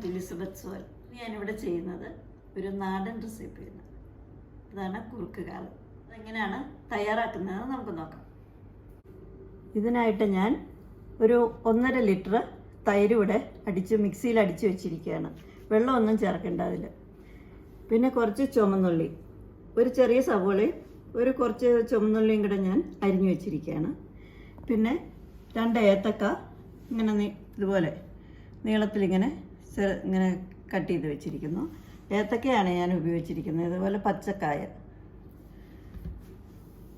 To Lisabeth soil. ഞാനിവിടെ ചെയ്യുന്നത് ഒരു നാടൻ റെസിപ്പിയാണ്. ഇതാണ് കുറുക്ക് കാലൻ. അതെങ്ങനെയാണ് തയ്യാറാക്കുന്നതെന്ന് നമുക്ക് നോക്കാം. ഇതിനായിട്ട് ഞാൻ ഒരു 1.5 ലിറ്റർ തൈര് ഇവിടെ മിക്സിയിൽ അടിച്ച് വെച്ചിരിക്കുകയാണ്. വെള്ളമൊന്നും ചേർക്കേണ്ട അതിൽ. പിന്നെ കുറച്ച് ചുമന്നുള്ളി, ഒരു ചെറിയ സവോളയും കുറച്ച് ചുമന്നുള്ളിയും കൂടെ ഞാൻ അരിഞ്ഞു വെച്ചിരിക്കുകയാണ്. പിന്നെ 2 ഏത്തക്ക ഇങ്ങനെ ഇതുപോലെ നീളത്തിലിങ്ങനെ ഇങ്ങനെ കട്ട് ചെയ്ത് വെച്ചിരിക്കുന്നു. ഏത്തക്കയാണ് ഞാൻ ഉപയോഗിച്ചിരിക്കുന്നത്. ഇതുപോലെ പച്ചക്കായ.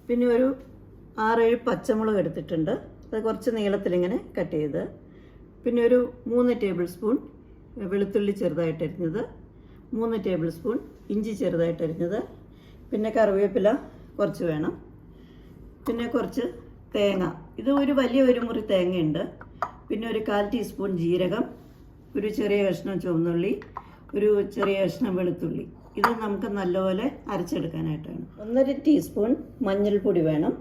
പിന്നെ ഒരു 6-7 പച്ചമുളക് എടുത്തിട്ടുണ്ട്. അത് കുറച്ച് നീളത്തിലിങ്ങനെ കട്ട് ചെയ്ത്. പിന്നെ ഒരു 3 ടേബിൾ സ്പൂൺ വെളുത്തുള്ളി ചെറുതായിട്ട് അരിഞ്ഞത്, 3 ടേബിൾ സ്പൂൺ ഇഞ്ചി ചെറുതായിട്ട് അരിഞ്ഞത്, പിന്നെ കറിവേപ്പില കുറച്ച് വേണം. പിന്നെ കുറച്ച് തേങ്ങ, ഇത് ഒരു മുറി തേങ്ങയുണ്ട്. പിന്നെ ഒരു 1/4 ടീസ്പൂൺ ജീരകം, ഒരു ചെറിയ കഷ്ണം ചുവന്നുള്ളി, ഒരു ചെറിയ കഷ്ണം വെളുത്തുള്ളി. ഇത് നമുക്ക് നല്ലപോലെ അരച്ചെടുക്കാനായിട്ടാണ്. 1.5 ടീസ്പൂൺ മഞ്ഞൾപ്പൊടി വേണം,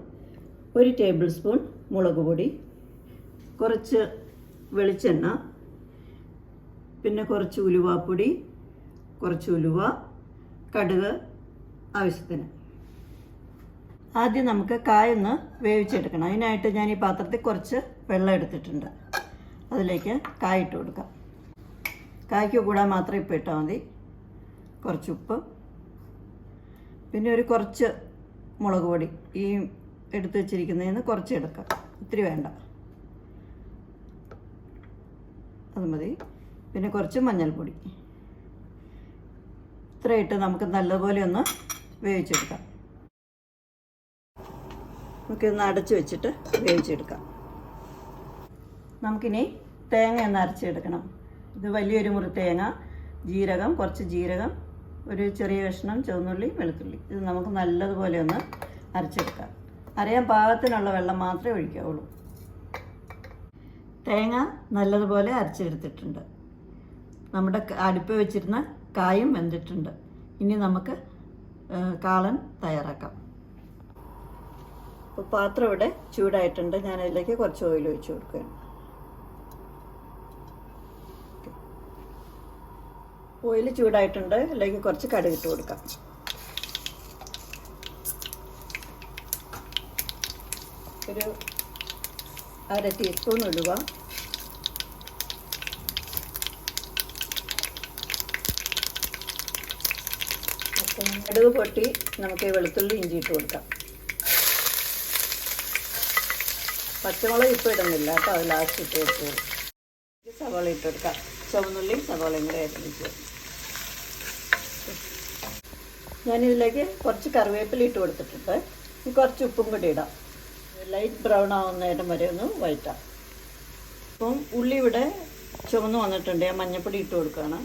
1 ടേബിൾ സ്പൂൺ മുളക് പൊടി, കുറച്ച് വെളിച്ചെണ്ണ, പിന്നെ കുറച്ച് ഉലുവാപ്പൊടി, കുറച്ച് ഉലുവ, കടുക് ആവശ്യത്തിന്. ആദ്യം നമുക്ക് കായൊന്ന് വേവിച്ചെടുക്കണം. അതിനായിട്ട് ഞാൻ ഈ പാത്രത്തിൽ കുറച്ച് വെള്ളം എടുത്തിട്ടുണ്ട്. അതിലേക്ക് കായിട്ട് കൊടുക്കാം. കായ്ക്ക് കൂടാൻ മാത്രം ഇപ്പോൾ ഇട്ടാൽ മതി. കുറച്ച് ഉപ്പ്, പിന്നെ കുറച്ച് മുളക് പൊടി. ഈ എടുത്ത് വെച്ചിരിക്കുന്നതിൽ നിന്ന് കുറച്ച് എടുക്കാം, ഒത്തിരി വേണ്ട, അത് മതി. പിന്നെ കുറച്ച് മഞ്ഞൾപ്പൊടി. ഇത്രയിട്ട് നമുക്ക് നല്ലപോലെ ഒന്ന് വേവിച്ചെടുക്കാം. നമുക്കിന്ന് അടച്ച് വെച്ചിട്ട് വേവിച്ചെടുക്കാം. നമുക്കിനി തേങ്ങ ഒന്ന് അരച്ചെടുക്കണം. ഇത് വലിയൊരു മുറി തേങ്ങ, ജീരകം, കുറച്ച് ജീരകം, ഒരു ചെറിയ കഷ്ണം ചുവന്നുള്ളി, വെളുത്തുള്ളി. ഇത് നമുക്ക് നല്ലതുപോലെ ഒന്ന് അരച്ചെടുക്കാം. അരയാൻ പാകത്തിനുള്ള വെള്ളം മാത്രമേ ഒഴിക്കാവുള്ളൂ. തേങ്ങ നല്ലതുപോലെ അരച്ചെടുത്തിട്ടുണ്ട്. നമ്മുടെ അടുപ്പ് വെച്ചിരുന്ന കായും വെന്തിട്ടുണ്ട്. ഇനി നമുക്ക് കാളൻ തയ്യാറാക്കാം. അപ്പോൾ പാത്രം ഇവിടെ ചൂടായിട്ടുണ്ട്. ഞാൻ അതിലേക്ക് കുറച്ച് ഓയിൽ ഒഴിച്ച് കൊടുക്കുകയാണ്. ഓയിൽ ചൂടായിട്ടുണ്ട്. അതിലേക്ക് കുറച്ച് കടുക് ഇട്ട് കൊടുക്കാം. ഒരു 1/2 ടീസ്പൂൺ ഉലുവ, കടുക് പൊട്ടി നമുക്ക് വെളുത്തുള്ളി ഇഞ്ചി ഇട്ട് കൊടുക്കാം. പച്ചമുളക് ഇപ്പോൾ ഇടുന്നില്ല കേട്ടോ, അത് ലാസ്റ്റ് ഇട്ട് കൊടുത്തോളൂ. സവാള ഇട്ട് കൊടുക്കാം. ചുവന്നുള്ളിയും സവാളയും കൂടെ അരിഞ്ഞിട്ട് ഞാനിതിലേക്ക് കുറച്ച് കറിവേപ്പില ഇട്ട് കൊടുത്തിട്ടുണ്ട്. കുറച്ച് ഉപ്പും കൂടി ഇടാം. ലൈറ്റ് ബ്രൗൺ ആവുന്ന നേരം വരെ ഒന്ന് വഴറ്റാം. അപ്പം ഉള്ളി ഇവിടെ ചുവന്ന് വന്നിട്ടുണ്ട്. ഞാൻ മഞ്ഞൾപ്പൊടി ഇട്ട് കൊടുക്കുകയാണ്.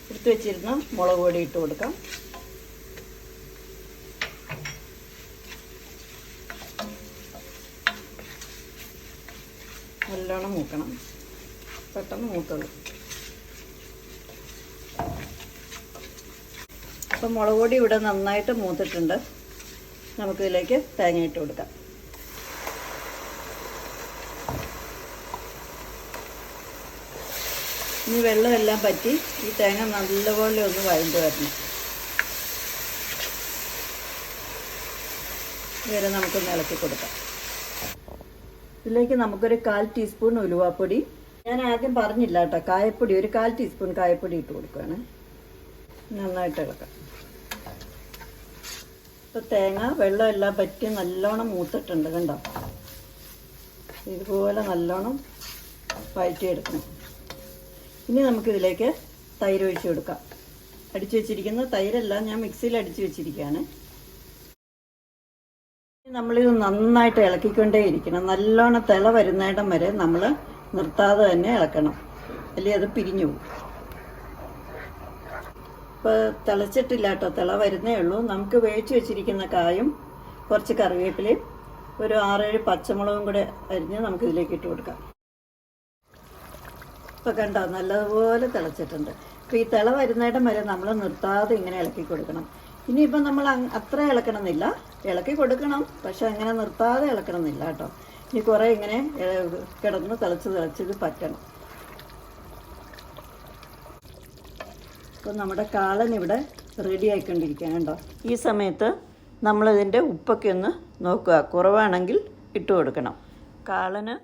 എടുത്ത് വെച്ചിരുന്ന മുളക് പൊടി ഇട്ട് കൊടുക്കാം. നല്ലോണം മൂക്കണം, പെട്ടെന്ന് മൂത്തുള്ളൂ. അപ്പം മുളക് പൊടി ഇവിടെ നന്നായിട്ട് മൂത്തിട്ടുണ്ട്. നമുക്കിതിലേക്ക് തേങ്ങ ഇട്ട് കൊടുക്കാം. ഇനി വെള്ളമെല്ലാം പറ്റി ഈ തേങ്ങ നല്ലപോലെ ഒന്ന് വഴണ്ട് വരണം. ഇവരെ നമുക്കൊന്ന് ഇളക്കി കൊടുക്കാം. ഇതിലേക്ക് നമുക്കൊരു 1/4 ടീസ്പൂൺ ഉലുവാപ്പൊടി, ഞാൻ ആദ്യം പറഞ്ഞില്ല കേട്ടോ, കായപ്പൊടി, ഒരു 1/4 ടീസ്പൂൺ കായപ്പൊടി ഇട്ട് കൊടുക്കുകയാണ്. നന്നായിട്ട് ഇളക്കാം. ഇപ്പോൾ തേങ്ങ വെള്ളമെല്ലാം പറ്റി നല്ലോണം മൂത്തിട്ടുണ്ട്, കണ്ടോ? ഇതുപോലെ നല്ലോണം വഴറ്റിയെടുക്കണം. ഇനി നമുക്കിതിലേക്ക് തൈര് ഒഴിച്ച് കൊടുക്കാം. അടിച്ചു വെച്ചിരിക്കുന്ന തൈരെല്ലാം ഞാൻ മിക്സിയിൽ അടിച്ചു വെച്ചിരിക്കുകയാണ്. നമ്മളിത് നന്നായിട്ട് ഇളക്കിക്കൊണ്ടേ ഇരിക്കണം. നല്ലോണം തിള വരുന്നിടം വരെ നമ്മൾ നിർത്താതെ തന്നെ ഇളക്കണം, അല്ലെങ്കിൽ അത് പിരിഞ്ഞു പോകും. ഇപ്പോൾ തിളച്ചിട്ടില്ല കേട്ടോ, തിള വരുന്നേ ഉള്ളൂ. നമുക്ക് വേവിച്ച് വെച്ചിരിക്കുന്ന കായും കുറച്ച് കറിവേപ്പിലയും ഒരു 6-7 പച്ചമുളകും കൂടെ അരിഞ്ഞ് നമുക്കിതിലേക്ക് ഇട്ട് കൊടുക്കാം. ഇപ്പോൾ കണ്ടോ, നല്ലതുപോലെ തിളച്ചിട്ടുണ്ട്. അപ്പോൾ ഈ തിള വരുന്നിടം വരെ നമ്മൾ നിർത്താതെ ഇങ്ങനെ ഇളക്കി കൊടുക്കണം. ഇനിയിപ്പം നമ്മൾ അത്ര ഇളക്കണമെന്നില്ല, ഇളക്കി കൊടുക്കണം, പക്ഷെ അങ്ങനെ നിർത്താതെ ഇളക്കണമെന്നില്ല കേട്ടോ. ഇനി കുറേ ഇങ്ങനെ കിടന്ന് തിളച്ച് പറ്റണം. അപ്പോൾ നമ്മുടെ കാളൻ ഇവിടെ റെഡി ആയിക്കൊണ്ടിരിക്കുകയാണ് കേട്ടോ. ഈ സമയത്ത് നമ്മളിതിൻ്റെ ഉപ്പൊക്കെ ഒന്ന് നോക്കുക, കുറവാണെങ്കിൽ ഇട്ട് കൊടുക്കണം. കാളന്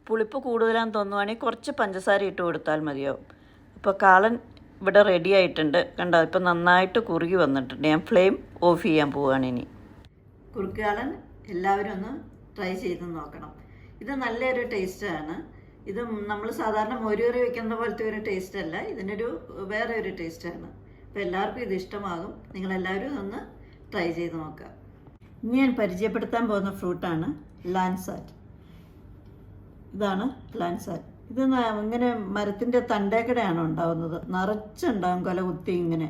പുളിപ്പ് കൂടുതലാന്ന് തോന്നുവാണെങ്കിൽ കുറച്ച് പഞ്ചസാര ഇട്ട് കൊടുത്താൽ മതിയാവും. അപ്പോൾ കാളൻ ഇവിടെ റെഡി ആയിട്ടുണ്ട് കണ്ടോ. ഇപ്പം നന്നായിട്ട് കുറുകി വന്നിട്ടുണ്ട്. ഞാൻ ഫ്ലെയിം ഓഫ് ചെയ്യാൻ പോവുകയാണ് ഇനി. കുറുക്ക് കാളൻ എല്ലാവരും ഒന്ന് ട്രൈ ചെയ്ത് നോക്കണം. ഇത് നല്ലൊരു ടേസ്റ്റാണ്. ഇത് നമ്മൾ സാധാരണ മോരുകറി വയ്ക്കുന്ന പോലത്തെ ഒരു ടേസ്റ്റ് അല്ല, ഇതിനൊരു വേറെ ഒരു ടേസ്റ്റാണ്. അപ്പോൾ എല്ലാവർക്കും ഇത് ഇഷ്ടമാകും. നിങ്ങളെല്ലാവരും ഒന്ന് ട്രൈ ചെയ്ത് നോക്കുക. ഇനി ഞാൻ പരിചയപ്പെടുത്താൻ പോകുന്ന ഫ്രൂട്ടാണ് ലാൻസാറ്റ്. ഇതാണ് ലാൻസാറ്റ്. ഇത് ഇങ്ങനെ മരത്തിൻ്റെ തണ്ടേക്കടയാണ് ഉണ്ടാവുന്നത്, നിറച്ചുണ്ടാകും കൊല കുത്തി ഇങ്ങനെ.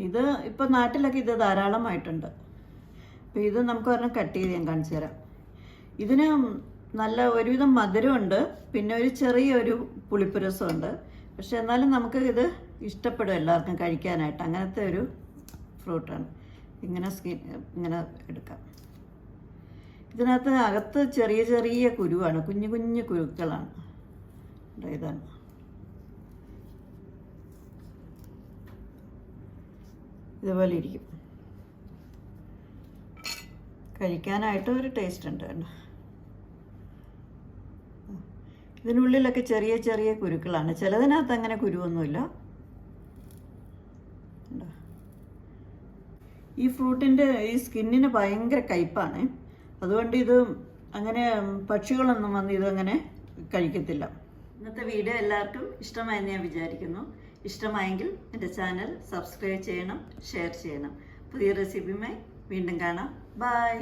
ഇത് ഇപ്പോൾ നാട്ടിലൊക്കെ ഇത് ധാരാളമായിട്ടുണ്ട്. അപ്പോൾ ഇത് നമുക്ക് ഒരെണ്ണം കട്ട് ചെയ്ത് ഞാൻ കാണിച്ചു തരാം. ഇതിന് നല്ല ഒരുവിധം മധുരമുണ്ട്, പിന്നെ ഒരു ചെറിയൊരു പുളിപ്പ് രസമുണ്ട്. പക്ഷെ എന്നാലും നമുക്ക് ഇത് ഇഷ്ടപ്പെടും എല്ലാവർക്കും കഴിക്കാനായിട്ട്. അങ്ങനത്തെ ഒരു ഫ്രൂട്ടാണ്. ഇങ്ങനെ ഇങ്ങനെ എടുക്കാം. ഇതിനകത്ത് അകത്ത് ചെറിയ ചെറിയ കുരുവാണ്, കുഞ്ഞു കുഞ്ഞു കുരുക്കളാണ്. ഇതാണ്. ഇതുപോലെ ഇരിക്കും. കഴിക്കാനായിട്ട് ഒരു ടേസ്റ്റ് ഉണ്ട്. ഇതിനുള്ളിലൊക്കെ ചെറിയ ചെറിയ കുരുക്കളാണ്. ചിലതിനകത്ത് അങ്ങനെ കുരുവൊന്നുമില്ല. ഈ ഫ്രൂട്ടിൻ്റെ ഈ സ്കിന്നിന് ഭയങ്കര കയ്പ്പാണ്. അതുകൊണ്ട് ഇത് അങ്ങനെ പക്ഷികളൊന്നും വന്ന് ഇതങ്ങനെ കഴിക്കത്തില്ല. ഇന്നത്തെ വീഡിയോ എല്ലാവർക്കും ഇഷ്ടമായെന്ന് ഞാൻ വിചാരിക്കുന്നു. ഇഷ്ടമായെങ്കിൽ എൻ്റെ ചാനൽ സബ്സ്ക്രൈബ് ചെയ്യണം, ഷെയർ ചെയ്യണം. പുതിയ റെസിപ്പിയുമായി വീണ്ടും കാണാം. ബൈ.